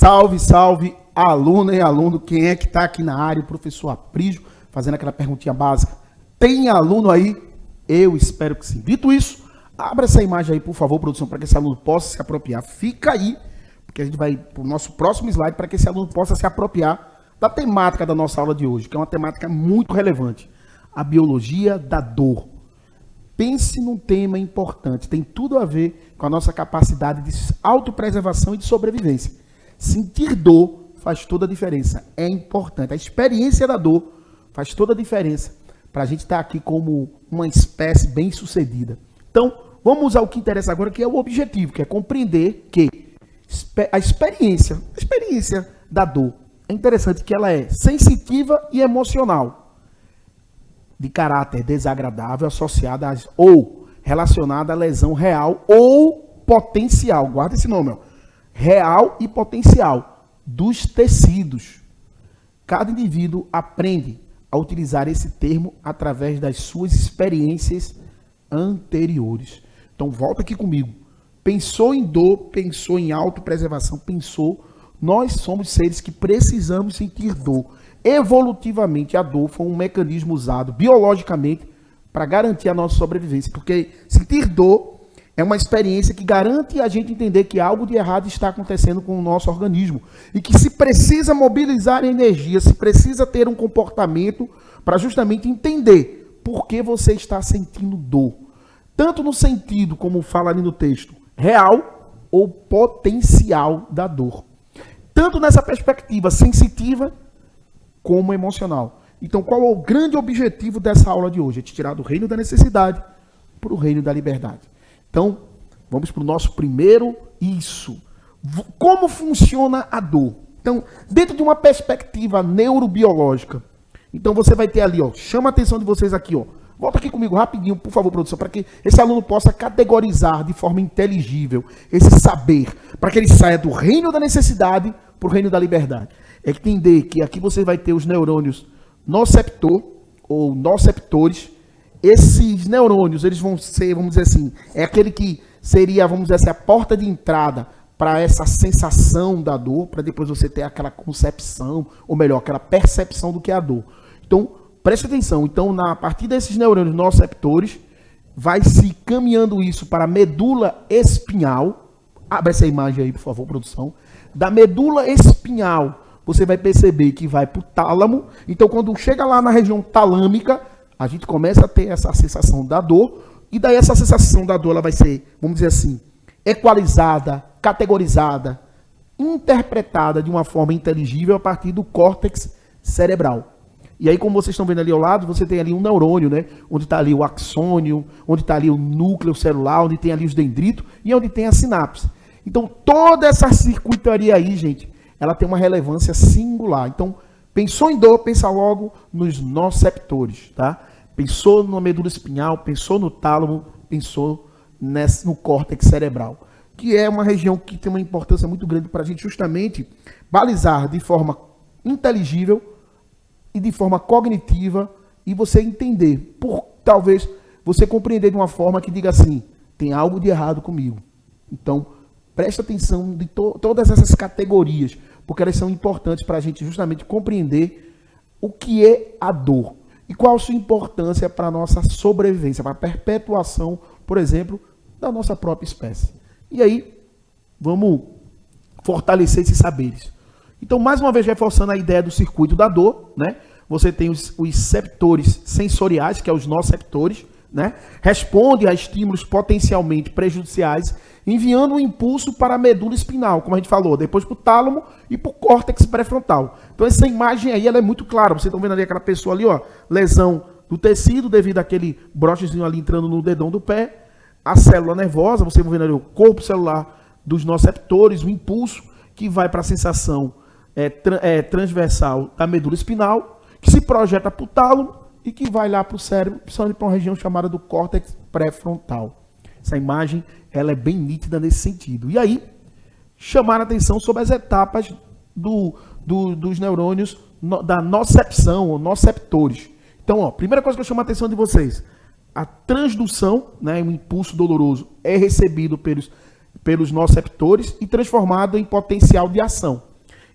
Salve, salve, aluna e aluno. Quem é que está aqui na área? O professor Aprígio, fazendo aquela perguntinha básica. Tem aluno aí? Eu espero que sim. Dito isso, abra essa imagem aí, por favor, produção, para que esse aluno possa se apropriar. Fica aí, porque a gente vai para o nosso próximo slide, para que esse aluno possa se apropriar da temática da nossa aula de hoje, que é uma temática muito relevante. A biologia da dor. Pense num tema importante, tem tudo a ver com a nossa capacidade de autopreservação e de sobrevivência. Sentir dor faz toda a diferença, é importante. A experiência da dor faz toda a diferença para a gente estar aqui como uma espécie bem-sucedida. Então, vamos ao que interessa agora, que é o objetivo, que é compreender que a experiência da dor é interessante que ela é sensitiva e emocional, de caráter desagradável, associada ou relacionada à lesão real ou potencial. Guarda esse nome, ó. Real e potencial dos tecidos. Cada indivíduo aprende a utilizar esse termo através das suas experiências anteriores. Então, volta aqui comigo. Pensou em dor, pensou em autopreservação, pensou. Nós somos seres que precisamos sentir dor. Evolutivamente, a dor foi um mecanismo usado biologicamente para garantir a nossa sobrevivência. Porque sentir dor é uma experiência que garante a gente entender que algo de errado está acontecendo com o nosso organismo. E que se precisa mobilizar energia, se precisa ter um comportamento para justamente entender por que você está sentindo dor. Tanto no sentido, como fala ali no texto, real ou potencial da dor. Tanto nessa perspectiva sensitiva como emocional. Então, qual é o grande objetivo dessa aula de hoje? É te tirar do reino da necessidade para o reino da liberdade. Então, vamos para o nosso primeiro isso. Como funciona a dor? Então, dentro de uma perspectiva neurobiológica, então você vai ter ali, ó, chama a atenção de vocês aqui, ó. Volta aqui comigo rapidinho, por favor, produção, para que esse aluno possa categorizar de forma inteligível esse saber, para que ele saia do reino da necessidade para o reino da liberdade. É entender que aqui você vai ter os neurônios noceptor ou noceptores. Esses neurônios, eles vão ser, vamos dizer assim, é aquele que seria, vamos dizer assim, a porta de entrada para essa sensação da dor, para depois você ter aquela concepção, ou melhor, aquela percepção do que é a dor. Então, preste atenção. Então, a partir desses neurônios noceptores, vai se caminhando isso para a medula espinhal. Abre essa imagem aí, por favor, produção. Da medula espinhal, você vai perceber que vai para o tálamo. Então, quando chega lá na região talâmica, a gente começa a ter essa sensação da dor. E daí essa sensação da dor ela vai ser, vamos dizer assim, equalizada, categorizada, interpretada de uma forma inteligível a partir do córtex cerebral. E aí, como vocês estão vendo ali ao lado, você tem ali um neurônio, né? Onde está ali o axônio, onde está ali o núcleo celular, onde tem ali os dendritos e onde tem a sinapse. Então, toda essa circuitaria aí, gente, ela tem uma relevância singular. Então, pensou em dor, pensa logo nos noceptores, tá? Pensou na medula espinhal, pensou no tálamo, pensou no córtex cerebral, que é uma região que tem uma importância muito grande para a gente justamente balizar de forma inteligível e de forma cognitiva e você entender, por talvez você compreender de uma forma que diga assim, tem algo de errado comigo. Então, presta atenção de todas essas categorias, porque elas são importantes para a gente justamente compreender o que é a dor e qual a sua importância para a nossa sobrevivência, para a perpetuação, por exemplo, da nossa própria espécie. E aí, vamos fortalecer esses saberes. Então, mais uma vez, reforçando a ideia do circuito da dor, né? Você tem os receptores sensoriais, que é os noceptores, né? Responde a estímulos potencialmente prejudiciais, enviando um impulso para a medula espinal, como a gente falou, depois para o tálamo e para o córtex pré-frontal. Então, essa imagem aí ela é muito clara. Vocês estão vendo ali aquela pessoa ali, ó, lesão do tecido devido àquele brochezinho ali entrando no dedão do pé, a célula nervosa, vocês vão vendo ali o corpo celular dos noceptores, o impulso que vai para a sensação transversal da medula espinal, que se projeta para o tálamo e que vai lá para o cérebro, principalmente para uma região chamada do córtex pré-frontal. Essa imagem ela é bem nítida nesse sentido. E aí, chamar a atenção sobre as etapas dos neurônios da nocepção, ou noceptores. Então, ó, primeira coisa que eu chamo a atenção de vocês, a transdução, né, um impulso doloroso, é recebido pelos noceptores e transformado em potencial de ação.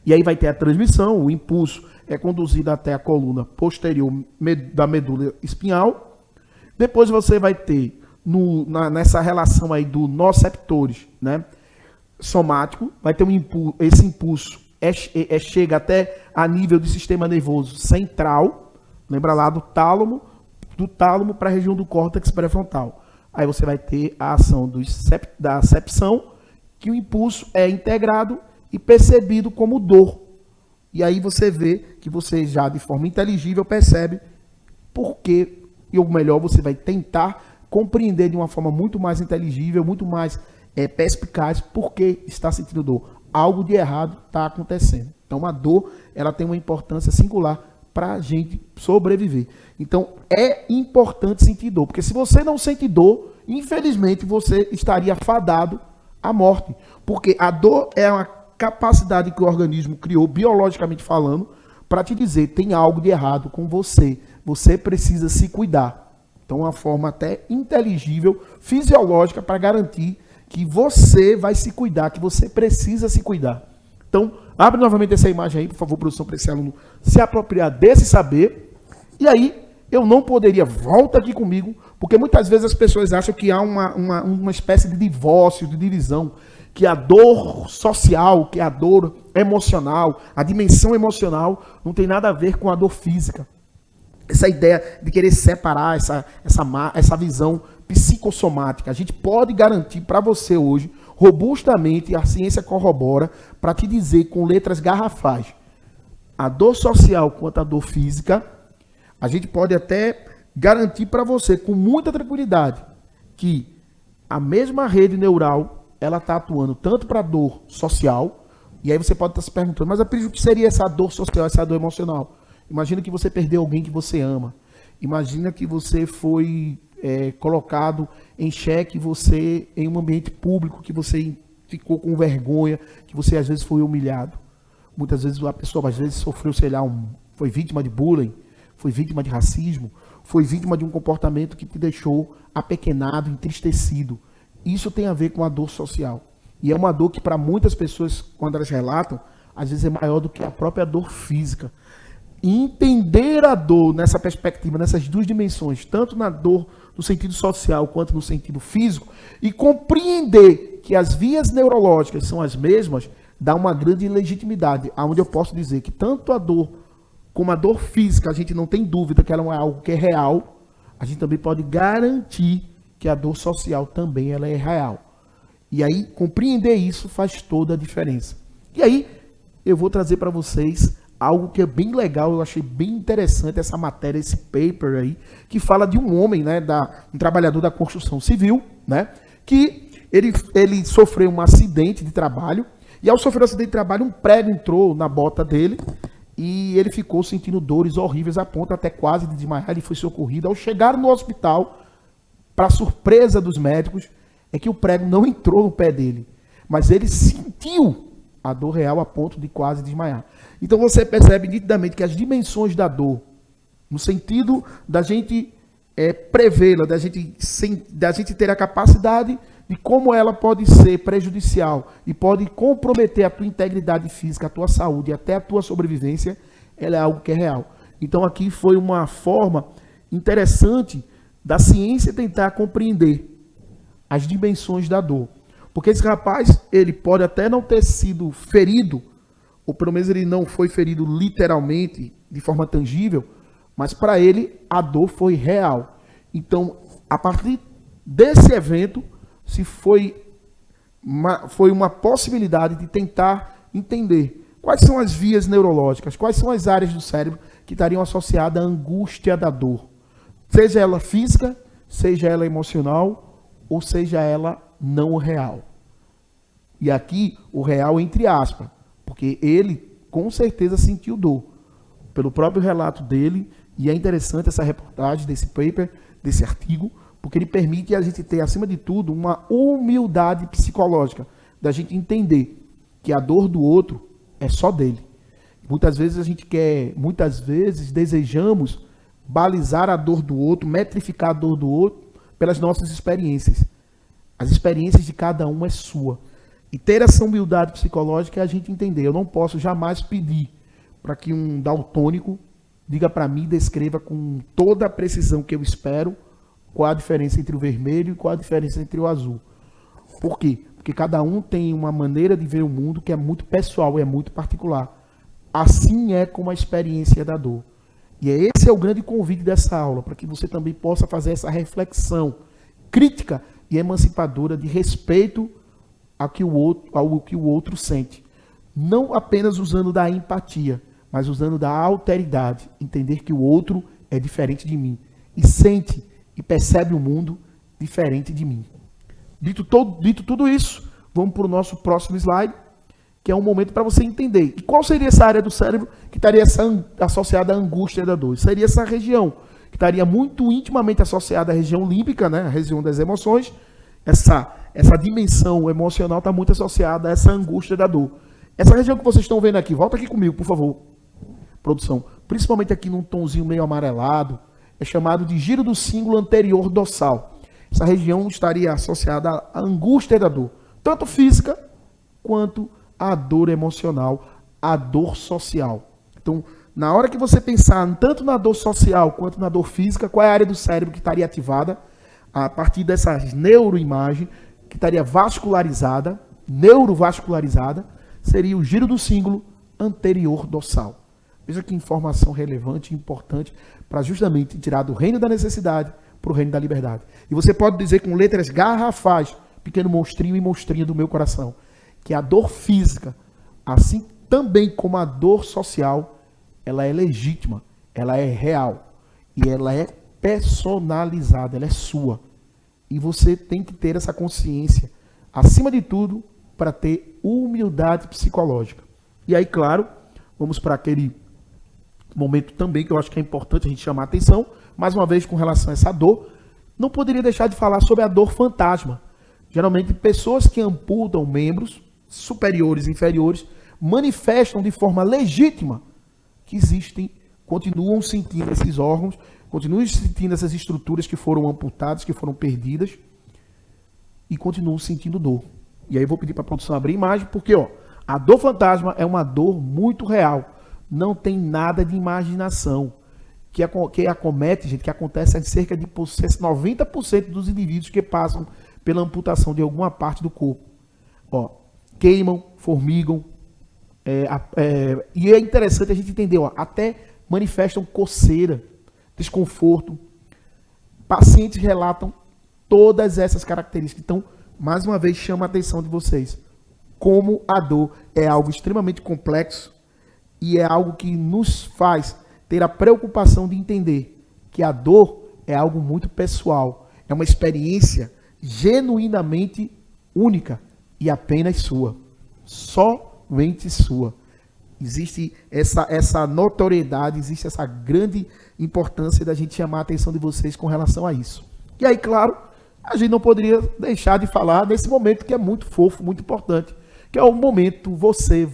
E aí vai ter a transmissão, o impulso é conduzido até a coluna posterior da medula espinhal. Depois você vai ter nessa relação aí do nociceptores, né, somático, vai ter esse impulso chega até a nível do sistema nervoso central, lembra lá do tálamo para a região do córtex pré-frontal. Aí você vai ter a ação da acepção, que o impulso é integrado e percebido como dor. E aí você vê que você já de forma inteligível percebe por que, ou melhor, você vai tentar compreender de uma forma muito mais inteligível, muito mais perspicaz, por que está sentindo dor. Algo de errado está acontecendo. Então a dor, ela tem uma importância singular para a gente sobreviver. Então é importante sentir dor, porque se você não sente dor, infelizmente você estaria fadado à morte, porque a dor é uma capacidade que o organismo criou, biologicamente falando, para te dizer, tem algo de errado com você, você precisa se cuidar. Então uma forma até inteligível, fisiológica, para garantir que você vai se cuidar, que você precisa se cuidar. Então, abre novamente essa imagem aí, por favor, produção, para esse aluno se apropriar desse saber. E aí, eu não poderia, volta aqui comigo, porque muitas vezes as pessoas acham que há uma espécie de divórcio, de divisão, que a dor social, que a dor emocional, a dimensão emocional, não tem nada a ver com a dor física. Essa ideia de querer separar essa visão psicossomática. A gente pode garantir para você hoje, robustamente, a ciência corrobora, para te dizer com letras garrafais, a dor social quanto a dor física, a gente pode até garantir para você com muita tranquilidade que a mesma rede neural, ela está atuando tanto para a dor social, e aí você pode estar se perguntando, mas o que seria essa dor social, essa dor emocional? Imagina que você perdeu alguém que você ama. Imagina que você foi colocado em xeque, você em um ambiente público, que você ficou com vergonha, que você às vezes foi humilhado. Muitas vezes a pessoa às vezes sofreu, sei lá, foi vítima de bullying, foi vítima de racismo, foi vítima de um comportamento que te deixou apequenado, entristecido. Isso tem a ver com a dor social. E é uma dor que para muitas pessoas, quando elas relatam, às vezes é maior do que a própria dor física. E entender a dor nessa perspectiva, nessas duas dimensões, tanto na dor no sentido social quanto no sentido físico, e compreender que as vias neurológicas são as mesmas, dá uma grande legitimidade, onde eu posso dizer que tanto a dor como a dor física, a gente não tem dúvida que ela é algo que é real, a gente também pode garantir que a dor social também ela é real. E aí, compreender isso faz toda a diferença. E aí, eu vou trazer para vocês algo que é bem legal, eu achei bem interessante essa matéria, esse paper aí, que fala de um homem, né, um trabalhador da construção civil, né, que ele sofreu um acidente de trabalho, e ao sofrer um acidente de trabalho, um prego entrou na bota dele, e ele ficou sentindo dores horríveis, a ponto até quase de desmaiar. Ele foi socorrido. Ao chegar no hospital, para surpresa dos médicos, é que o prego não entrou no pé dele, mas ele sentiu a dor real a ponto de quase desmaiar. Então você percebe nitidamente que as dimensões da dor, no sentido da gente prevê-la, da gente ter a capacidade de como ela pode ser prejudicial e pode comprometer a tua integridade física, a tua saúde e até a tua sobrevivência, ela é algo que é real. Então aqui foi uma forma interessante da ciência tentar compreender as dimensões da dor. Porque esse rapaz, ele pode até não ter sido ferido, ou pelo menos ele não foi ferido literalmente, de forma tangível, mas para ele a dor foi real. Então, a partir desse evento, foi uma possibilidade de tentar entender quais são as vias neurológicas, quais são as áreas do cérebro que estariam associadas à angústia da dor. Seja ela física, seja ela emocional, ou seja ela não real. E aqui, o real entre aspas, porque ele com certeza sentiu dor, pelo próprio relato dele, e é interessante essa reportagem desse paper, desse artigo, porque ele permite a gente ter, acima de tudo, uma humildade psicológica, da gente entender que a dor do outro é só dele. Muitas vezes desejamos balizar a dor do outro, metrificar a dor do outro pelas nossas experiências. As experiências de cada um é sua. E ter essa humildade psicológica é a gente entender. Eu não posso jamais pedir para que um daltônico diga para mim, descreva com toda a precisão que eu espero qual a diferença entre o vermelho e qual a diferença entre o azul. Por quê? Porque cada um tem uma maneira de ver o mundo que é muito pessoal e é muito particular. Assim é como a experiência da dor. E esse é o grande convite dessa aula, para que você também possa fazer essa reflexão crítica e emancipadora de respeito ao que o outro sente. Não apenas usando da empatia, mas usando da alteridade. Entender que o outro é diferente de mim. E sente e percebe o mundo diferente de mim. Dito tudo isso, vamos para o nosso próximo slide, que é um momento para você entender. E qual seria essa área do cérebro que estaria associada à angústia da dor? Seria essa região, que estaria muito intimamente associada à região límbica, né? A região das emoções. Essa dimensão emocional está muito associada a essa angústia da dor. Essa região que vocês estão vendo aqui, volta aqui comigo, por favor, produção. Principalmente aqui num tonzinho meio amarelado, é chamado de giro do cíngulo anterior dorsal. Essa região estaria associada à angústia da dor, tanto física quanto a dor emocional, a dor social. Então, na hora que você pensar tanto na dor social quanto na dor física, qual é a área do cérebro que estaria ativada? A partir dessas neuroimagens, que estaria vascularizada, neurovascularizada, seria o giro do cíngulo anterior dorsal. Veja que informação relevante e importante para justamente tirar do reino da necessidade para o reino da liberdade. E você pode dizer com letras garrafais, pequeno monstrinho e monstrinha do meu coração, que a dor física, assim também como a dor social, ela é legítima, ela é real e ela é personalizada, ela é sua. E você tem que ter essa consciência, acima de tudo, para ter humildade psicológica. E aí, claro, vamos para aquele momento também que eu acho que é importante a gente chamar a atenção, mais uma vez com relação a essa dor, não poderia deixar de falar sobre a dor fantasma. Geralmente, pessoas que amputam membros superiores e inferiores manifestam de forma legítima que existem, continuam sentindo esses órgãos, continuam sentindo essas estruturas que foram amputadas, que foram perdidas, e continuam sentindo dor. E aí eu vou pedir para a produção abrir a imagem, porque a dor fantasma é uma dor muito real. Não tem nada de imaginação. Que acomete, gente, que acontece em cerca de 90% dos indivíduos que passam pela amputação de alguma parte do corpo. Queimam, formigam, e é interessante a gente entender, até manifestam coceira, desconforto. Pacientes relatam todas essas características. Então, mais uma vez, chama a atenção de vocês. Como a dor é algo extremamente complexo e é algo que nos faz ter a preocupação de entender que a dor é algo muito pessoal. É uma experiência genuinamente única e apenas sua. Somente sua. Existe essa notoriedade, existe essa grande importância da gente chamar a atenção de vocês com relação a isso. E aí, claro, a gente não poderia deixar de falar desse momento que é muito fofo, muito importante, que é o momento você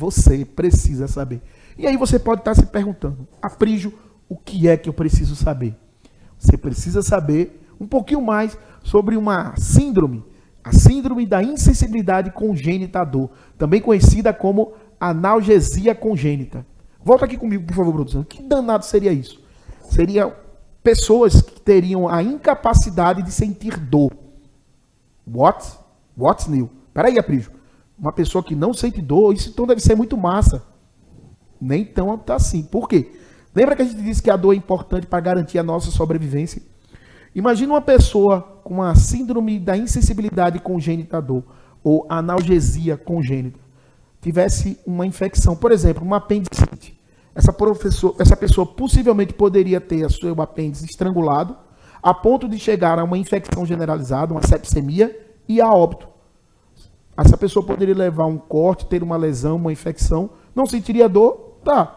precisa saber. E aí você pode estar se perguntando, Aprígio, o que é que eu preciso saber? Você precisa saber um pouquinho mais sobre uma síndrome, a síndrome da insensibilidade congênita à dor, também conhecida como analgesia congênita. Volta aqui comigo, por favor, produção. Que danado seria isso? Seria pessoas que teriam a incapacidade de sentir dor. What's new? Peraí, Aprígio. Uma pessoa que não sente dor, isso então deve ser muito massa. Nem tão assim. Por quê? Lembra que a gente disse que a dor é importante para garantir a nossa sobrevivência? Imagina uma pessoa com a síndrome da insensibilidade congênita à dor, ou analgesia congênita, tivesse uma infecção, por exemplo, uma apendicite. Essa pessoa possivelmente poderia ter o seu apêndice estrangulado, a ponto de chegar a uma infecção generalizada, uma sepsemia e a óbito. Essa pessoa poderia levar um corte, ter uma lesão, uma infecção, não sentiria dor? Tá.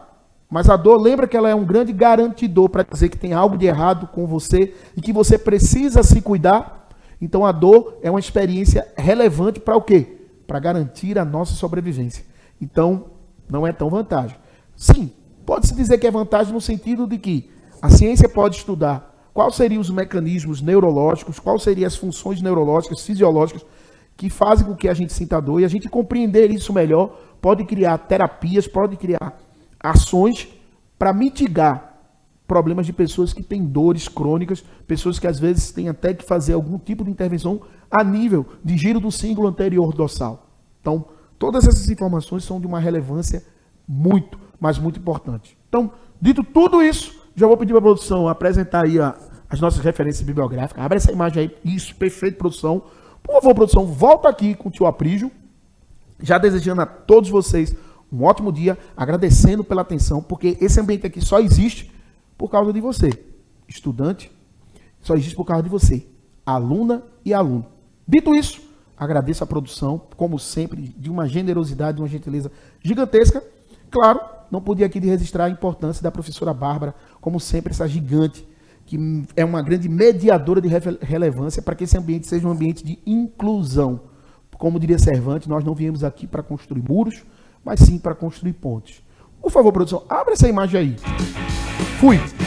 Mas a dor, lembra que ela é um grande garantidor para dizer que tem algo de errado com você e que você precisa se cuidar? Então a dor é uma experiência relevante para o quê? Para garantir a nossa sobrevivência. Então, não é tão vantagem. Sim, pode-se dizer que é vantagem no sentido de que a ciência pode estudar quais seriam os mecanismos neurológicos, quais seriam as funções neurológicas, fisiológicas, que fazem com que a gente sinta dor, e a gente compreender isso melhor pode criar terapias, pode criar ações para mitigar problemas de pessoas que têm dores crônicas, pessoas que às vezes têm até que fazer algum tipo de intervenção a nível de giro do símbolo anterior dorsal. Então, todas essas informações são de uma relevância muito, mas muito importante. Então, dito tudo isso, já vou pedir para a produção apresentar aí as nossas referências bibliográficas. Abre essa imagem aí. Isso, perfeito, produção. Por favor, produção, volta aqui com o tio Aprígio. Já desejando a todos vocês um ótimo dia, agradecendo pela atenção, porque esse ambiente aqui só existe por causa de você. Estudante, só existe por causa de você. Aluna e aluno. Dito isso, agradeço a produção, como sempre, de uma generosidade, de uma gentileza gigantesca. Claro, não podia aqui de registrar a importância da professora Bárbara, como sempre, essa gigante, que é uma grande mediadora de relevância para que esse ambiente seja um ambiente de inclusão. Como diria Cervantes, nós não viemos aqui para construir muros, mas sim para construir pontes. Por favor, produção, abra essa imagem aí. Fui!